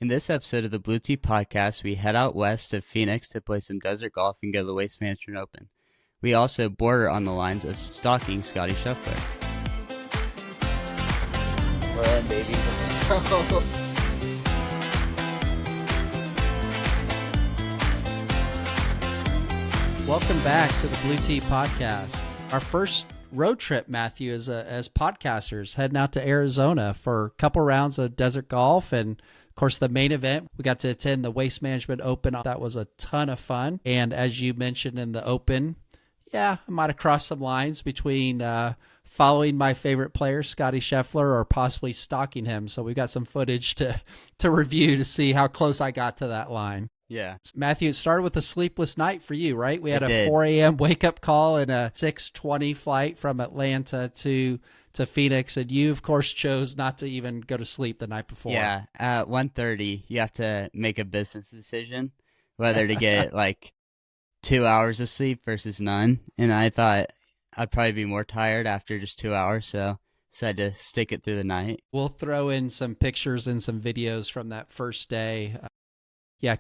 In this episode of the Blue Tee Podcast, we head out west to Phoenix to play some desert golf and go to the Waste Management Open. We also border on the lines of stalking Scottie Scheffler. We're in, baby. Let's go. Welcome back to the Blue Tee Podcast. Our first road trip, Matthew, as podcasters, heading out to Arizona for a couple rounds of desert golf. And, of course, the main event, we got to attend the Waste Management Open. That was a ton of fun. And as you mentioned in the Open, I might have crossed some lines between following my favorite player, Scottie Scheffler, or possibly stalking him. So we've got some footage to review to see how close I got to that line. Yeah. Matthew, it started with a sleepless night for you, right? We had a 4 a.m. wake-up call and a 6:20 flight from Atlanta to Phoenix, and you, of course, chose not to even go to sleep the night before. Yeah, at 1:30, you have to make a business decision whether to get like 2 hours of sleep versus none, and I thought I'd probably be more tired after just 2 hours, so decided to stick it through the night. We'll throw in some pictures and some videos from that first day.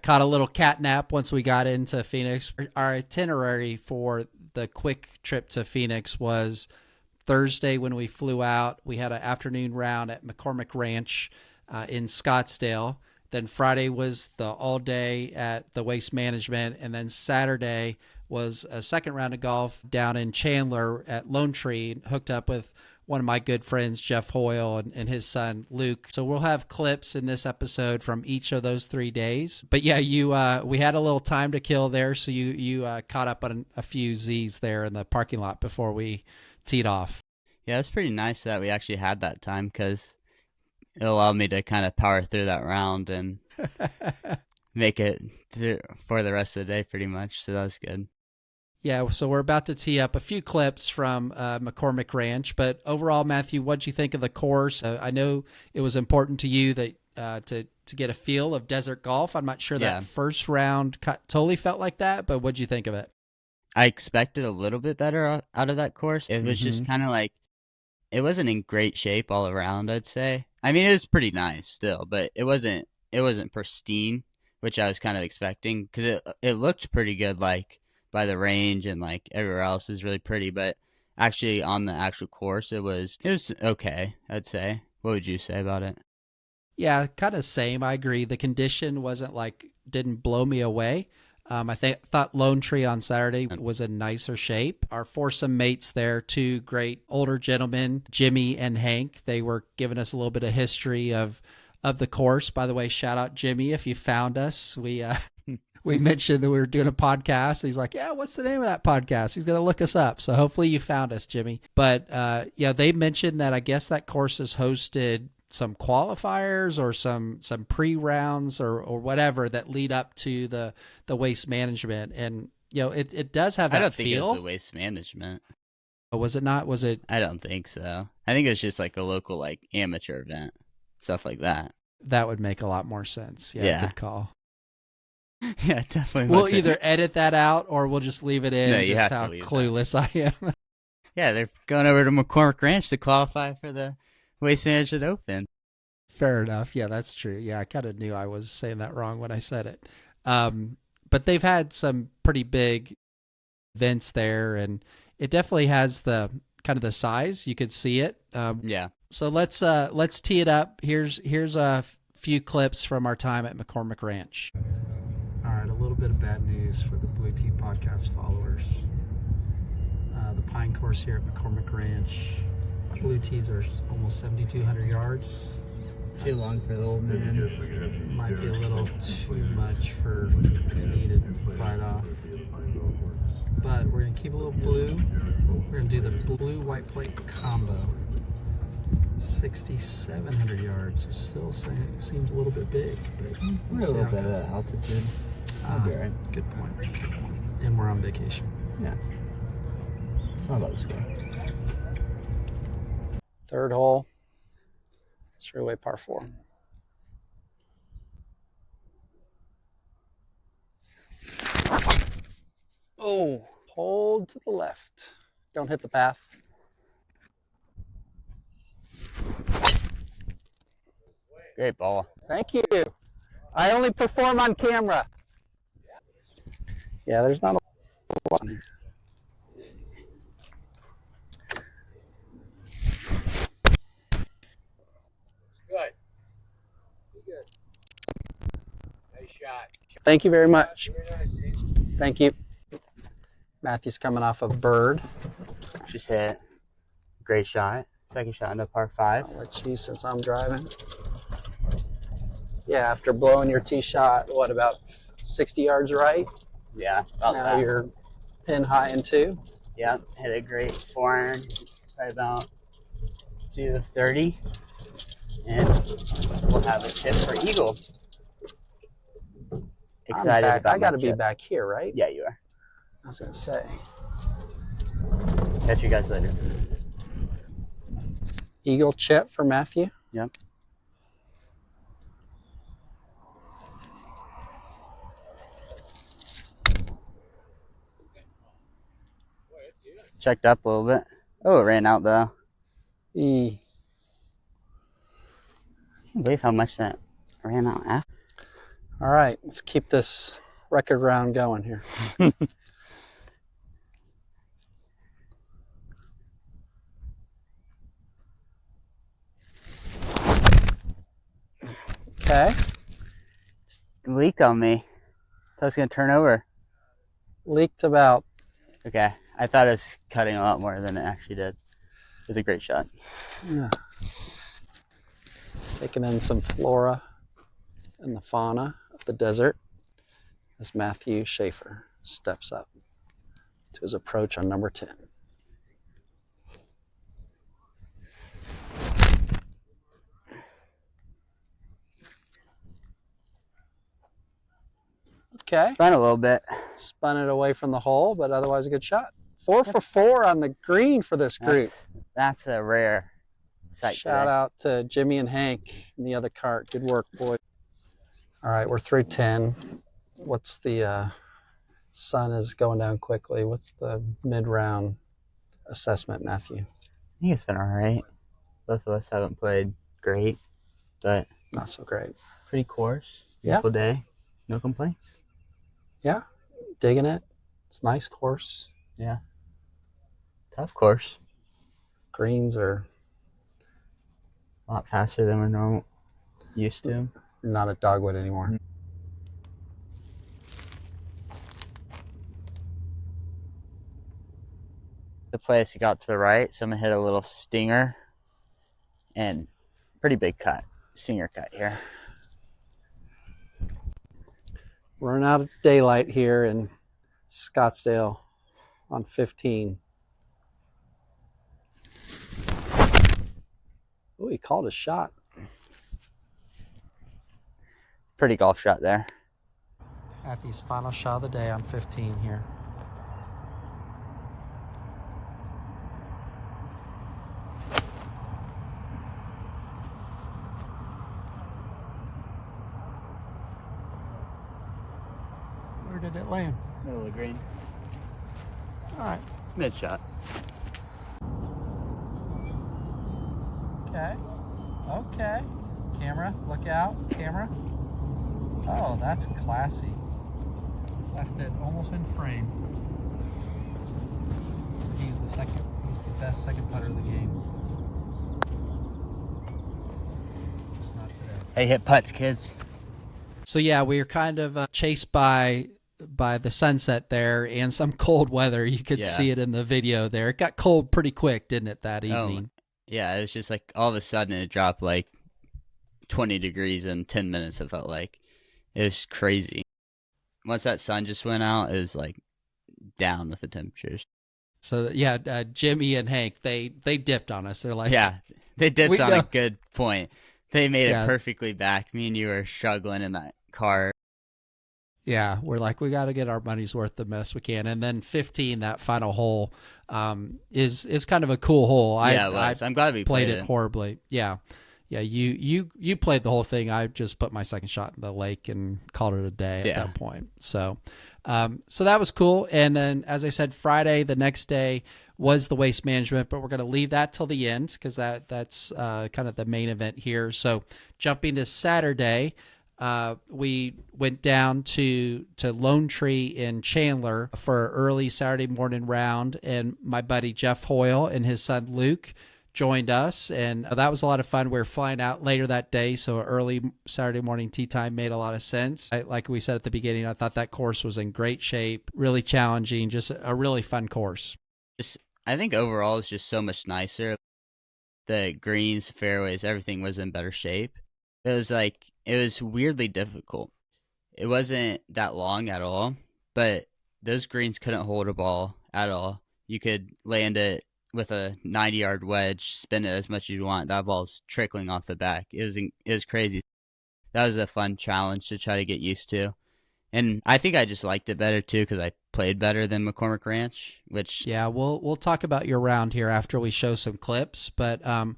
Caught a little cat nap once we got into Phoenix. Our itinerary for the quick trip to Phoenix was Thursday when we flew out. We had an afternoon round at McCormick Ranch in Scottsdale. Then Friday was the all day at the Waste Management. And then Saturday was a second round of golf down in Chandler at Lone Tree, hooked up with one of my good friends, Jeff Hoyle, and his son, Luke. So we'll have clips in this episode from each of those 3 days. But yeah, we had a little time to kill there, so you caught up on a few Z's there in the parking lot before we teed off. Yeah, it's pretty nice that we actually had that time because it allowed me to kind of power through that round and make it for the rest of the day pretty much, so that was good. Yeah, so we're about to tee up a few clips from McCormick Ranch, but overall, Matthew, what'd you think of the course? I know it was important to you that to get a feel of desert golf. I'm not sure that first round totally felt like that, but what'd you think of it? I expected a little bit better out of that course. It was just kind of like, it wasn't in great shape all around, I'd say. I mean, it was pretty nice still, but it wasn't pristine, which I was kind of expecting because it looked pretty good, like, by the range and like everywhere else is really pretty, but actually on the actual course it was okay, I'd say. What would you say about it? Yeah, kind of same. I agree. The condition didn't blow me away. I thought Lone Tree on Saturday was in nicer shape. Our foursome mates there, two great older gentlemen, Jimmy and Hank, they were giving us a little bit of history of the course. By the way, shout out Jimmy if you found us. We mentioned that we were doing a podcast. He's like, yeah, what's the name of that podcast? He's going to look us up. So hopefully you found us, Jimmy. But they mentioned that I guess that course has hosted some qualifiers or some pre-rounds or whatever that lead up to the Waste Management. And, it does have that feel. I don't think it was the Waste Management. Oh, was it not? Was it? I don't think so. I think it was just like a local like amateur event, stuff like that. That would make a lot more sense. Yeah. Good call. Yeah, definitely. We'll either edit that out or we'll just leave it in. No, you just have how to leave clueless that. I am. Yeah, they're going over to McCormick Ranch to qualify for the Waste Management Open. Fair enough. Yeah, that's true. Yeah, I kind of knew I was saying that wrong when I said it. But they've had some pretty big events there, and it definitely has the kind of the size. You could see it. Yeah. So let's tee it up. Here's a few clips from our time at McCormick Ranch. All right, a little bit of bad news for the Blue Tee Podcast followers. The Pine Course here at McCormick Ranch. Blue Tees are almost 7,200 yards. Too long for the old man. Might be a little too much for me to bite off. But we're going to keep a little blue. We're going to do the blue white plate combo. 6,700 yards, which still seems a little bit big. But we're a little bit at altitude. I'll be all right. Good point. And we're on vacation. Yeah. It's not about the score. Third hole. Straightaway par 4. Oh, hold to the left. Don't hit the path. Great ball. Thank you. I only perform on camera. Yeah, there's not a lot here. Good. Good. Nice shot. Thank you very much. Very nice. Thank you. Matthew's coming off a bird. Just hit. Great shot. Second shot into par 5. I'll let you since I'm driving. Yeah, after blowing your tee shot, what, about 60 yards right? Yeah, about Now that. you're pin high in 2. Yep, hit a great 4-iron, right about 230, and we'll have a chip for eagle. Excited about I got to my be chip. back here, right? Yeah, you are. I was going to say. Catch you guys later. Eagle chip for Matthew. Yep. Checked up a little bit. Oh, it ran out though. E. I can't believe how much that ran out after. All right, let's keep this record round going here. Okay. Leaked on me. Thought it was gonna turn over. Leaked about. Okay, I thought it was cutting a lot more than it actually did. It was a great shot. Yeah. Taking in some flora and the fauna of the desert as Matthew Scheffler steps up to his approach on number 10. Okay. Spun a little bit. Spun it away from the hole, but otherwise a good shot. 4 for 4 on the green for this group. That's a rare sight. Shout out to Jimmy and Hank in the other cart. Good work, boys. All right, we're through 10. What's the sun is going down quickly. What's the mid-round assessment, Matthew? I think it's been all right. Both of us haven't played great, but not so great. Pretty course. Yeah. Beautiful day. No complaints. Yeah, digging it. It's a nice course. Yeah. Tough course. Greens are a lot faster than we're used to. Not a dogwood anymore. Mm-hmm. The place got to the right, so I'm gonna hit a little stinger and pretty big cut, stinger cut here. Running out of daylight here in Scottsdale on 15. Oh, he called a shot. Pretty golf shot there. Matthew's final shot of the day on 15 here. Where did it land? Middle of the green. All right. Mid shot. Okay. Okay. Camera, look out. Camera. Oh, that's classy. Left it almost in frame. He's the best second putter of the game. Just not today. Hey, hit putts, kids. So yeah, we were kind of chased by the sunset there and some cold weather. You could see it in the video there. It got cold pretty quick, didn't it, that evening? Yeah, it was just like all of a sudden it dropped like 20 degrees in 10 minutes, it felt like. It was crazy. Once that sun just went out, it was like down with the temperatures. So yeah, Jimmy and Hank, they dipped on us. They're like, yeah, they dipped on a good point. They made it perfectly back. Me and you were struggling in that car. Yeah, we're like, we got to get our money's worth the best we can. And then 15, that final hole, is kind of a cool hole. Yeah, it was. I'm glad we played it horribly. Yeah. Yeah, you played the whole thing. I just put my second shot in the lake and called it a day at that point. So that was cool. And then, as I said, Friday, the next day, was the waste management, but we're going to leave that till the end because that's kind of the main event here. So jumping to Saturday, We went down to Lone Tree in Chandler for an early Saturday morning round, and my buddy Jeff Hoyle and his son Luke joined us, and that was a lot of fun. We were flying out later that day, so early Saturday morning tee time made a lot of sense. Like we said at the beginning, I thought that course was in great shape, really challenging, just a really fun course. I think overall it's just so much nicer. The greens, fairways, everything was in better shape. It was weirdly difficult. It wasn't that long at all, but those greens couldn't hold a ball at all. You could land it with a 90-yard wedge, spin it as much as you want. That ball's trickling off the back. It was crazy. That was a fun challenge to try to get used to. And I think I just liked it better too because I played better than McCormick Ranch, which yeah, we'll talk about your round here after we show some clips. But one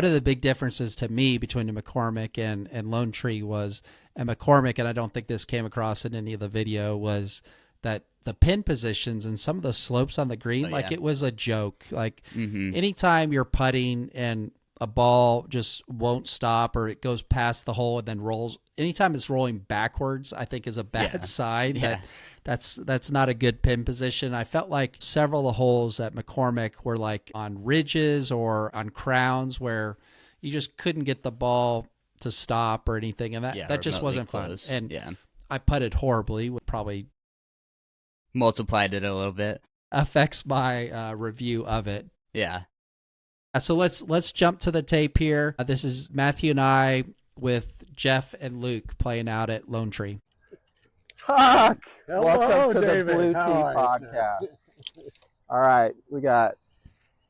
of the big differences to me between the McCormick and Lone Tree was, and McCormick, and I don't think this came across in any of the video, was that the pin positions and some of the slopes on the green, it was a joke. Like anytime you're putting and a ball just won't stop or it goes past the hole and then rolls, anytime it's rolling backwards, I think is a bad sign. That's not a good pin position. I felt like several of the holes at McCormick were like on ridges or on crowns where you just couldn't get the ball to stop or anything, and that just wasn't close. Fun. And I putted horribly, would probably multiplied it a little bit. Affects my review of it. Yeah. So let's jump to the tape here. This is Matthew and I with Jeff and Luke playing out at Lone Tree. Huck! Hello, Welcome to David. the Blue Tee Podcast. All right, we got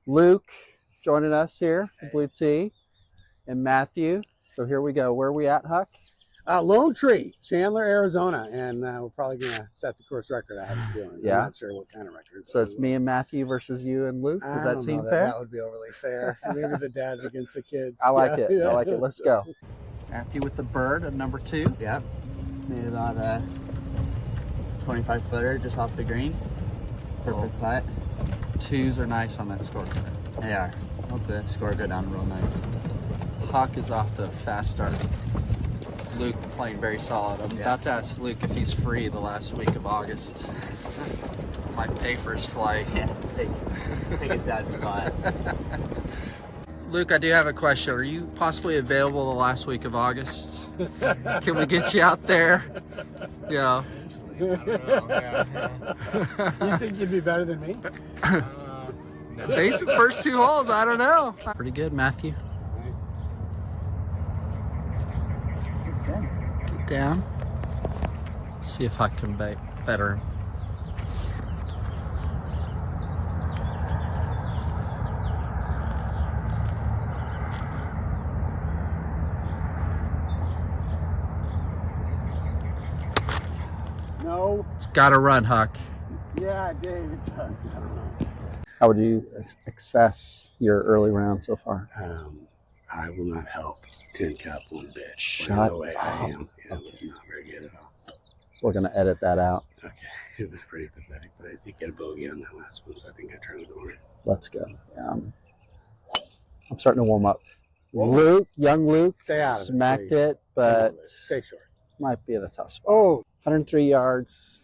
Luke joining us here, Blue Tee, and Matthew. So here we go. Where are we at, Huck? Lone Tree, Chandler, Arizona, and we're probably going to set the course record. I have a feeling. Yeah. I'm not sure what kind of record. So it's me and Matthew versus you and Luke. Does that seem fair? That would be overly fair. Maybe the dads against the kids. I like it. I like it. Let's go. Matthew with the bird at number 2. Yep. Made about a 25-footer just off the green. Perfect putt. 2s are nice on that scorecard. They are. Hope the score go down real nice. Hawk is off to a fast start. Luke playing very solid. I'm about to ask Luke if he's free the last week of August. Might pay for his flight. Yeah, take his dad's spot. Luke, I do have a question. Are you possibly available the last week of August? Can we get you out there? Yeah. You think you'd be better than me? No. Basic first 2 holes, I don't know. Pretty good, Matthew. Get down. See if I can better him. No. It's got to run, Huck. Yeah, Dave, it does. I don't know. How would you assess your early round so far? I will not help Tin Cup one bit. Shut no way up. I am. It was not very good at all. We're going to edit that out. Okay, it was pretty pathetic, but I did get a bogey on that last one, so I think I turned the corner. Let's go. I'm starting to warm up. Luke, young Luke, Stay out of it, smacked please. it, but Stay short. might be in a tough spot. Oh, 103 yards.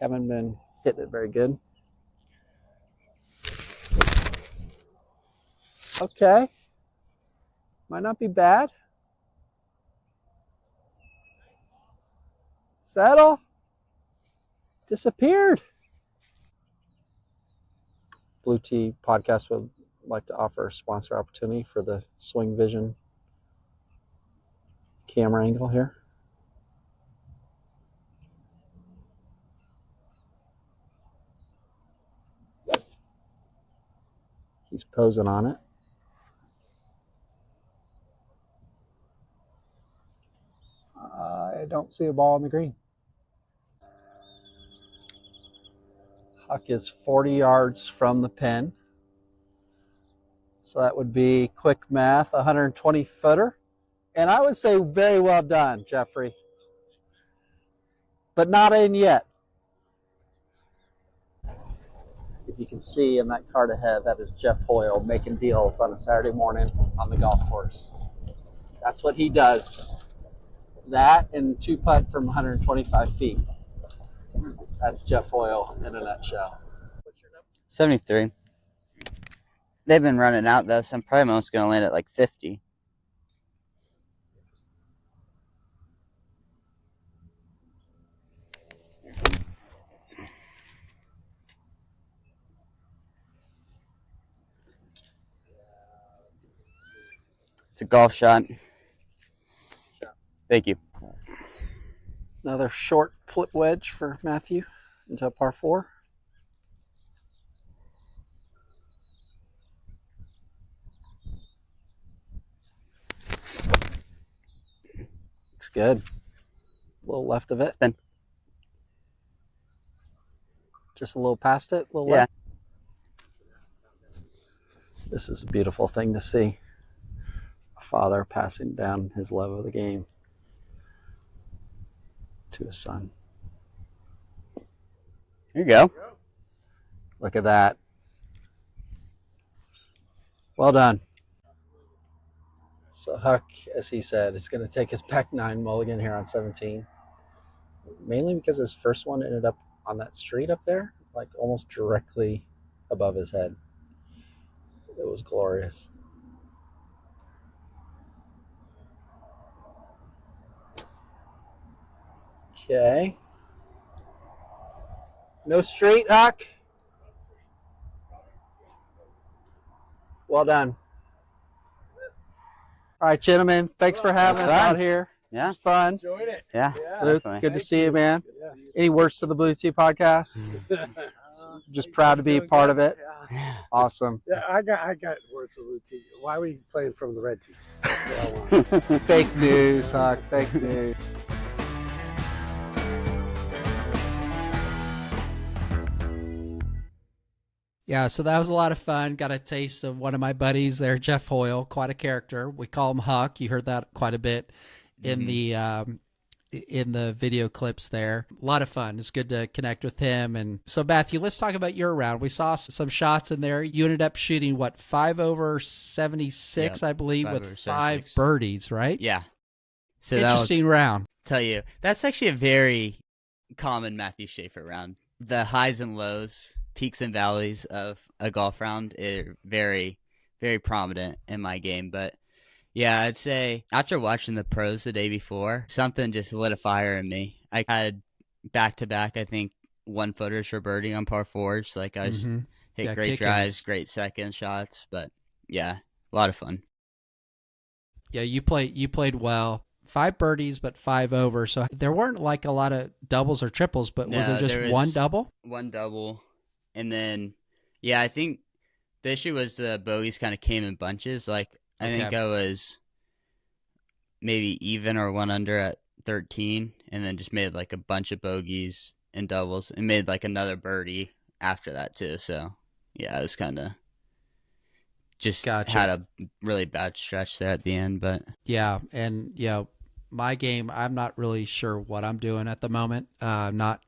Haven't been hitting it very good. Okay. Might not be bad. Settle. Disappeared. Blue Tee Podcast would like to offer a sponsor opportunity for the Swing Vision camera angle here. He's posing on it. I don't see a ball on the green. Huck is 40 yards from the pin. So that would be quick math, 120-footer. And I would say very well done, Jeffrey. But not in yet. If you can see in that card ahead, that is Jeff Hoyle making deals on a Saturday morning on the golf course. That's what he does. That and 2-putt from 125 feet. That's Jeff Hoyle in a nutshell. 73. They've been running out though, so I'm probably almost going to land at like 50. It's a golf shot. Thank you. Another short flip wedge for Matthew into a par 4. Looks good. A little left of it. Spin. Just a little past it, a little Yeah. left. This is a beautiful thing to see. A father passing down his love of the game to his son. Here you go. Look at that. Well done. So Huck, as he said, is going to take his back 9 mulligan here on 17. Mainly because his first one ended up on that street up there, like almost directly above his head. It was glorious. Okay. No street, Huck. Well done. All right, gentlemen. Thanks for having us out here. Yeah. It's fun. Enjoyed it. Yeah. Luke, Definitely. good to see you, man. Yeah. Any words to the Blue Tea podcast? Just proud to be a part of it. Yeah. Awesome. Yeah, I got words for Blue Tea. Why are we playing from the red tees? That's what I want. Fake news, Huck. Fake news. Yeah, so that was a lot of fun. Got a taste of one of my buddies there, Jeff Hoyle, quite a character. We call him Huck. You heard that quite a bit in the video clips there. A lot of fun. It's good to connect with him. And so, Matthew, let's talk about your round. We saw some shots in there. You ended up shooting, 5 over 76, I believe, with 5 birdies, right? Yeah. So interesting round. Tell you, that's actually a very common Matthew Scheffler round. The highs and lows, peaks and valleys of a golf round are very, very prominent in my game. But yeah, I'd say after watching the pros the day before, something just lit a fire in me. I had back-to-back, I think, 1-footers for birdie on par 4s. Like I just hit great drives, great second shots. But yeah, a lot of fun. Yeah, you played well. 5 birdies, but 5 over. So there weren't like a lot of doubles or triples, but was it just one double? One double. And then, yeah, I think the issue was the bogeys kind of came in bunches. Like, I think I was maybe even or 1 under at 13, and then just made like a bunch of bogeys and doubles, and made like another birdie after that too. So, yeah, it was kind of just had a really bad stretch there at the end. But yeah, and my game, I'm not really sure what I'm doing at the moment. I'm not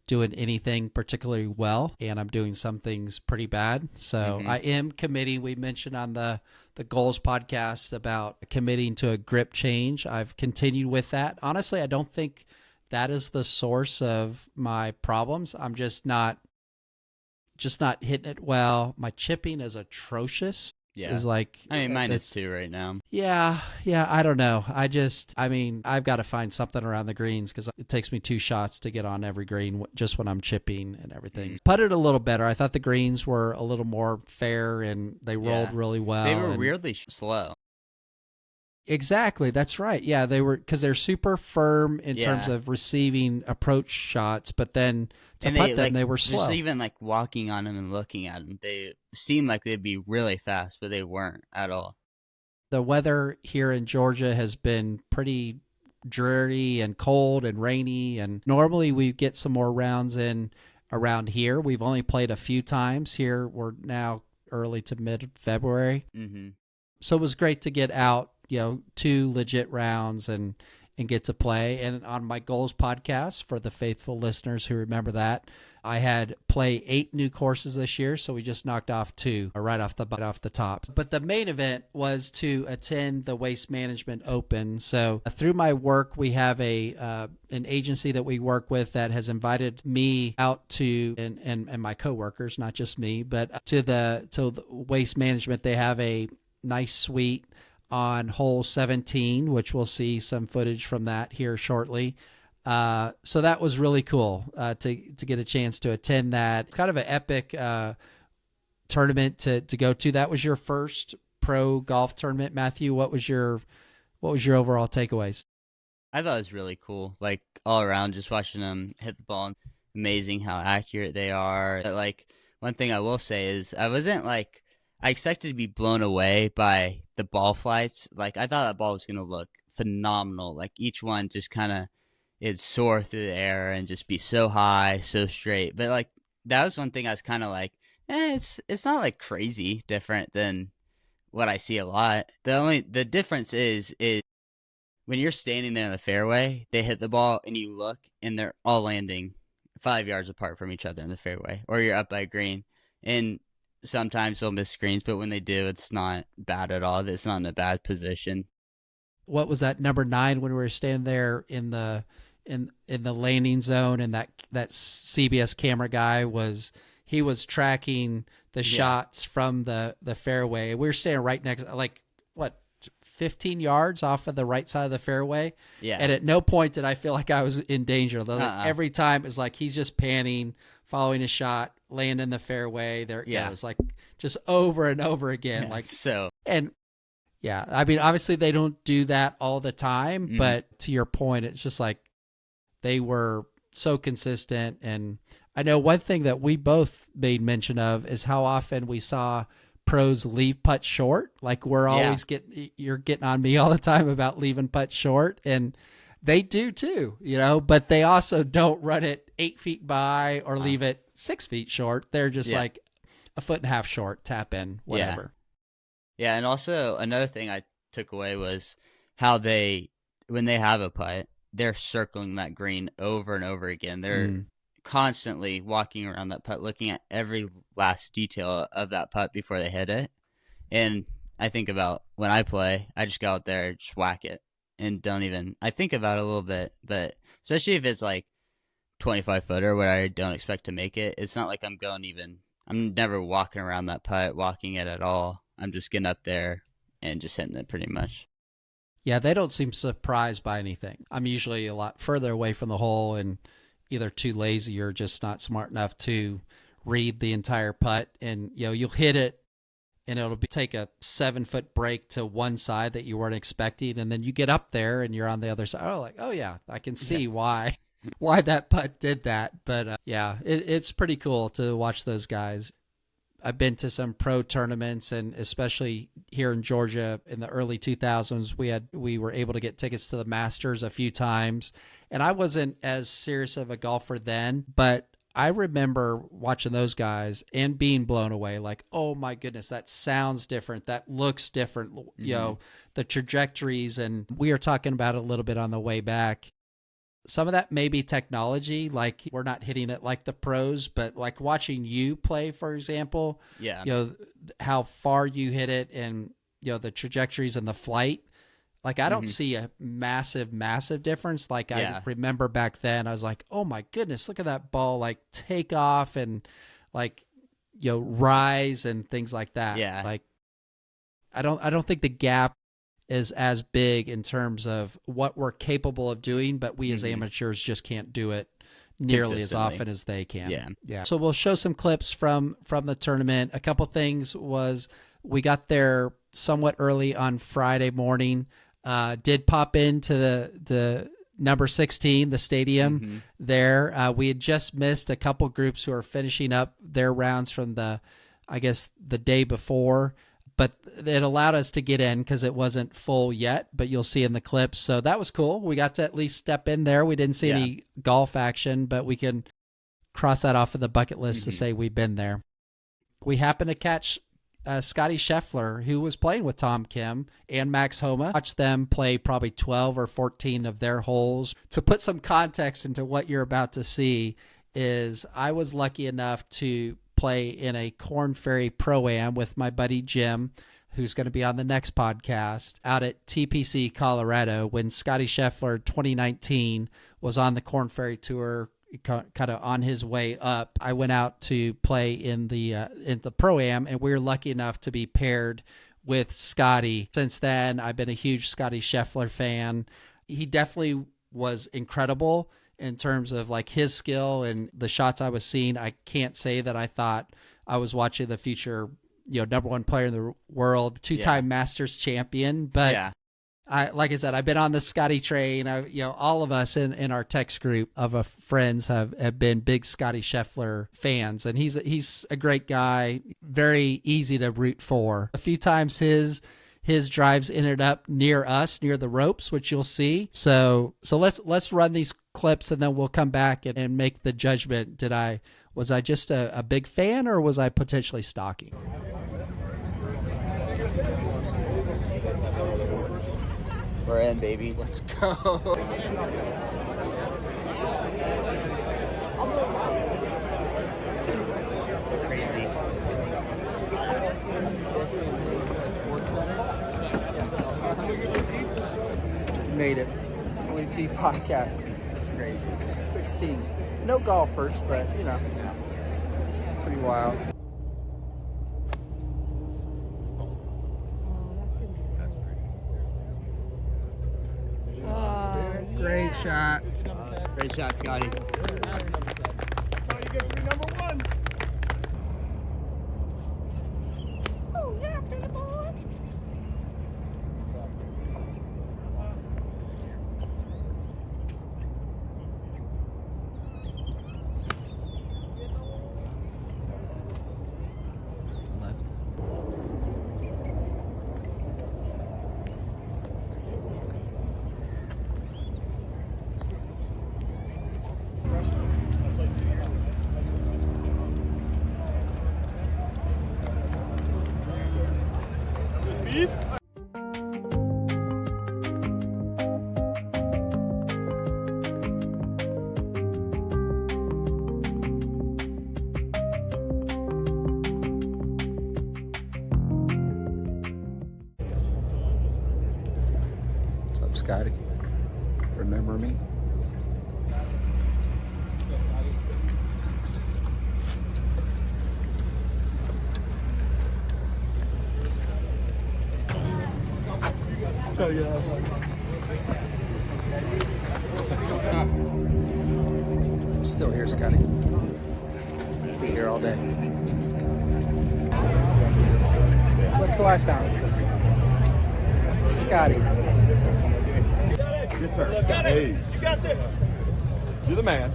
doing anything particularly well, and I'm doing some things pretty bad. So I am committing. We mentioned on the Goals podcast about committing to a grip change. I've continued with that. Honestly, I don't think that is the source of my problems. I'm just not hitting it well. My chipping is atrocious. yeah, Is like, I mean, -2 right now. Yeah, I don't know. I've got to find something around the greens because it takes me 2 shots to get on every green just when I'm chipping and everything. Putted a little better. I thought the greens were a little more fair and they rolled really well. They were weirdly slow. Exactly. That's right. Yeah, they were, because they're super firm in terms of receiving approach shots, but then to putt them, they were slow. Just even like walking on them and looking at them, they seemed like they'd be really fast, but they weren't at all. The weather here in Georgia has been pretty dreary and cold and rainy, and normally we get some more rounds in around here. We've only played a few times here. We're now early to mid-February. So it was great to get out, 2 legit rounds and and get to play. And on my goals podcast, for the faithful listeners who remember that, I had play 8 new courses this year, so we just knocked off 2 right off the top. But the main event was to attend the Waste Management Open. So through my work, we have an agency that we work with that has invited me out to, and my coworkers, not just me, but to the Waste Management. They have a nice suite on hole 17, which we'll see some footage from that here shortly. So that was really cool to get a chance to attend that. It's kind of an epic tournament to go to. That was your first pro golf tournament, Matthew. What was your overall takeaways? I thought it was really cool. Like all around, just watching them hit the ball. Amazing how accurate they are. But, like, one thing I will say is I wasn't like, I expected to be blown away by the ball flights. Like, I thought that ball was going to look phenomenal. Like, each one just kind of, it'd soar through the air and just be so high, so straight. But, like, that was one thing I was kind of like, it's not, like, crazy different than what I see a lot. The difference is when you're standing there in the fairway, they hit the ball and you look and they're all landing 5 yards apart from each other in the fairway, or you're up by green. And sometimes they'll miss screens, but when they do, it's not bad at all. It's not in a bad position. What was that, number 9, when we were standing there in the landing zone, and that CBS camera guy was tracking the shots from the fairway. We were standing right next, like, 15 yards off of the right side of the fairway. Yeah. And at no point did I feel like I was in danger. Every time it's like he's just panning, following a shot, landing the fairway. There it goes, like, just over and over again. Yeah, like so. And yeah, I mean, obviously they don't do that all the time, but to your point, it's just like they were so consistent. And I know one thing that we both made mention of is how often we saw pros leave putt short. Like, we're always you're getting on me all the time about leaving putt short, and they do too, but they also don't run it 8 feet by or leave it 6 feet short. They're just like a foot and a half short, tap in, whatever. Yeah. And also another thing I took away was how when they have a putt, they're circling that green over and over again. They're constantly walking around that putt, looking at every last detail of that putt before they hit it. And I think about when I play, I just go out there, just whack it, and I think about it a little bit. But especially if it's like 25 footer where I don't expect to make it, it's not like I'm never walking around that putt, walking it at all. I'm just getting up there and just hitting it pretty much. Yeah, they don't seem surprised by anything. I'm usually a lot further away from the hole and either too lazy or just not smart enough to read the entire putt. And, you'll hit it and it'll take a 7-foot break to one side that you weren't expecting. And then you get up there and you're on the other side. Oh yeah, I can see why that putt did that. But it's pretty cool to watch those guys. I've been to some pro tournaments, and especially here in Georgia in the early 2000s, we were able to get tickets to the Masters a few times. And I wasn't as serious of a golfer then, but I remember watching those guys and being blown away. Like, oh my goodness, that sounds different. That looks different. The trajectories. And we were talking about it a little bit on the way back. Some of that may be technology, like we're not hitting it like the pros, but like watching you play, for example, how far you hit it and, the trajectories and the flight. Like, I don't see a massive difference. Like, I remember back then I was like, oh my goodness, look at that ball, like take off and like, rise and things like that. Yeah. Like, I don't think the gap is as big in terms of what we're capable of doing, but we as amateurs just can't do it nearly as often as they can. Yeah. So we'll show some clips from the tournament. A couple things was we got there somewhat early on Friday morning. Did pop into the number 16, the stadium there. We had just missed a couple groups who are finishing up their rounds from the day before. But it allowed us to get in because it wasn't full yet, but you'll see in the clips. So that was cool. We got to at least step in there. We didn't see any golf action, but we can cross that off of the bucket list to say we've been there. We happened to catch Scottie Scheffler, who was playing with Tom Kim and Max Homa. Watched them play probably 12 or 14 of their holes. To put some context into what you're about to see is I was lucky enough to play in a Korn Ferry Pro-Am with my buddy Jim, who's going to be on the next podcast, out at TPC, Colorado, when Scottie Scheffler 2019 was on the Korn Ferry Tour, kind of on his way up. I went out to play in the Pro-Am, and we were lucky enough to be paired with Scottie. Since then, I've been a huge Scottie Scheffler fan. He definitely was incredible in terms of like his skill and the shots I was seeing. I can't say that I thought I was watching the future, number one player in the world, two-time Masters champion, but like I said, I've been on the Scottie train. All of us in our text group of friends have been big Scottie Scheffler fans, and he's a great guy, very easy to root for. A few times his drives ended up near us, near the ropes, which you'll see. So let's run these clips, and then we'll come back and make the judgment. Was I just a big fan, or was I potentially stalking? We're in, baby. Let's go. Made it. WT podcast. It's crazy. 16. No golfers, but it's pretty wild. Great shot. Great shot, Scottie. That's how you get to number one. Oh, yeah, pretty boy. Left. Speed. What's up, Scottie? Remember me? I'm still here, Scottie. Be here all day. Look who I found. Scottie. Yes, sir. Hey, you got this. You're the man.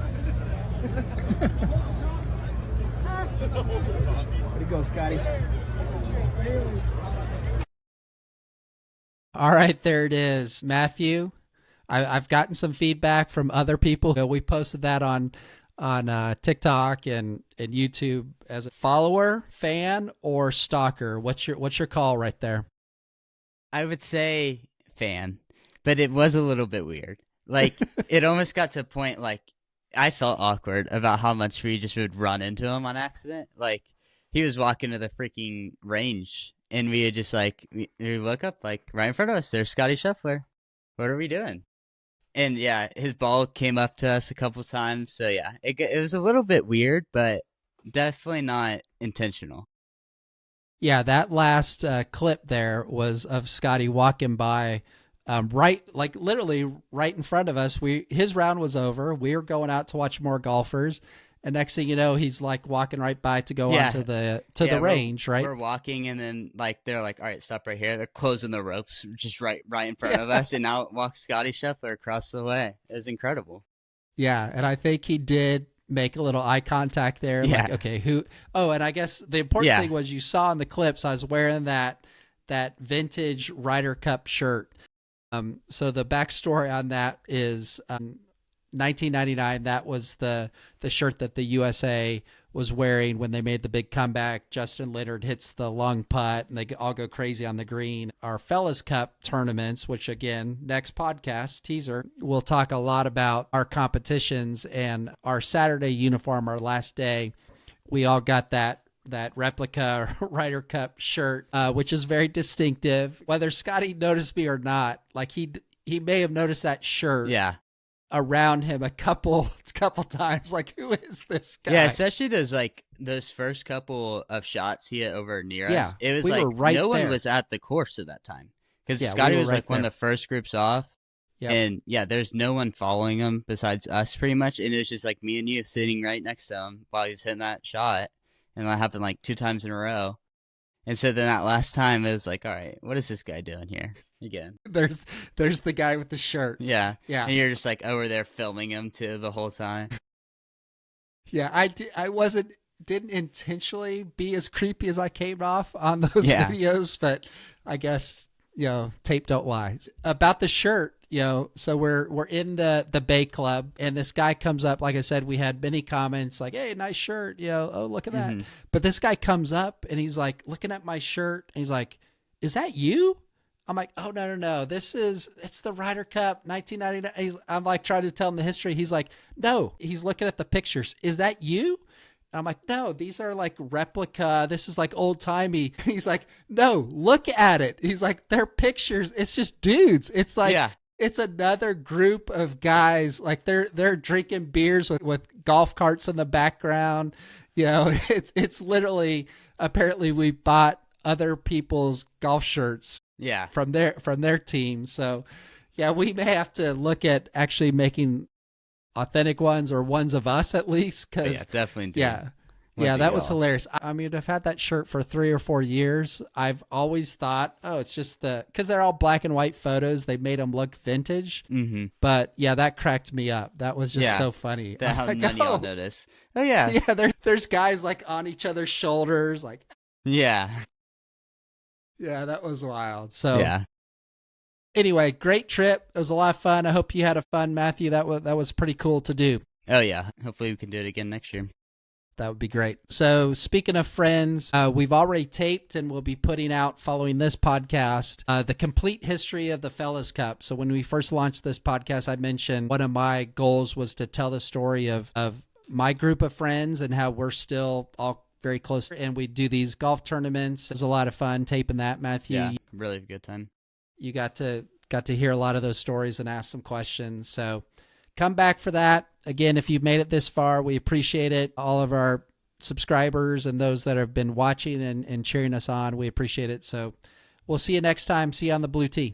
Way to go, Scottie. All right, there it is. Matthew, I've gotten some feedback from other people. We posted that on TikTok and YouTube. As a follower, fan, or stalker, what's your call right there? I would say fan, but it was a little bit weird. Like, it almost got to a point, like, I felt awkward about how much we just would run into him on accident. Like, he was walking to the freaking range, and we would just, like, we look up, like, right in front of us, there's Scottie Scheffler. What are we doing? And, yeah, his ball came up to us a couple times. So, yeah, it was a little bit weird, but definitely not intentional. Yeah, that last clip there was of Scottie walking by literally right in front of us. His round was over. We were going out to watch more golfers. And next thing you know, he's like walking right by to go onto the range, right? We're walking, and then like they're like, "All right, stop right here." They're closing the ropes just right in front of us, and out walks Scottie Scheffler across the way. It was incredible. Yeah, and I think he did make a little eye contact there. Yeah. Like, okay, who? Oh, and I guess the important thing was you saw in the clips I was wearing that vintage Ryder Cup shirt. So the backstory on that is 1999. That was the shirt that the USA was wearing when they made the big comeback. Justin Leonard hits the long putt and they all go crazy on the green. Our Fellas Cup tournaments, which again, next podcast teaser, we'll talk a lot about our competitions and our Saturday uniform, our last day. We all got that replica Ryder Cup shirt, which is very distinctive. Whether Scottie noticed me or not, like he may have noticed that shirt. Yeah. Around him a couple times, like, who is this guy? Yeah, especially those first couple of shots he hit over near us. It was we were right no there. one was at the course at that time because Yeah, Scottie we were was right one of there. the first groups off. Yep. And yeah, there's no one following him besides us pretty much, and it was just like me and you sitting right next to him while he was hitting that shot, and that happened like 2 times in a row. And so then that last time it was like, all right, what is this guy doing here again? There's the guy with the shirt. Yeah. Yeah. And you're just like over there filming him too the whole time. Yeah, I didn't intentionally be as creepy as I came off on those videos, but I guess, tape don't lie. About the shirt, so we're in the Bay Club, and this guy comes up. Like I said, we had many comments like, hey, nice shirt, oh, look at that. Mm-hmm. But this guy comes up and he's like looking at my shirt and he's like, is that you? I'm like, oh, no. It's the Ryder Cup 1999. I'm like trying to tell him the history. He's like, no, he's looking at the pictures. Is that you? And I'm like, no, these are like replica. This is like old timey. He's like, no, look at it. He's like, they're pictures. It's just dudes. It's like, it's another group of guys. Like they're drinking beers with golf carts in the background. It's literally, apparently we bought other people's golf shirts from their team. So yeah, we may have to look at actually making authentic ones or ones of us at least. Cause definitely do. Yeah, that was hilarious. I mean, I've had that shirt for 3 or 4 years. I've always thought, it's just because they're all black and white photos. They made them look vintage. Mm-hmm. But yeah, that cracked me up. That was just so funny. That how none of y'all notice. Oh yeah. Yeah, there's guys like on each other's shoulders. Like, yeah, that was wild. So yeah. Anyway, great trip. It was a lot of fun. I hope you had a fun, Matthew. That was pretty cool to do. Oh yeah. Hopefully we can do it again next year. That would be great. So speaking of friends, we've already taped and we'll be putting out following this podcast the complete history of the Fellas Cup. So when we first launched this podcast, I mentioned one of my goals was to tell the story of my group of friends and how we're still all very close. And we do these golf tournaments. It was a lot of fun taping that, Matthew. Yeah, really good time. You got to hear a lot of those stories and ask some questions. So come back for that. Again, if you've made it this far, we appreciate it. All of our subscribers and those that have been watching and cheering us on, we appreciate it. So we'll see you next time. See you on the Blue Tee.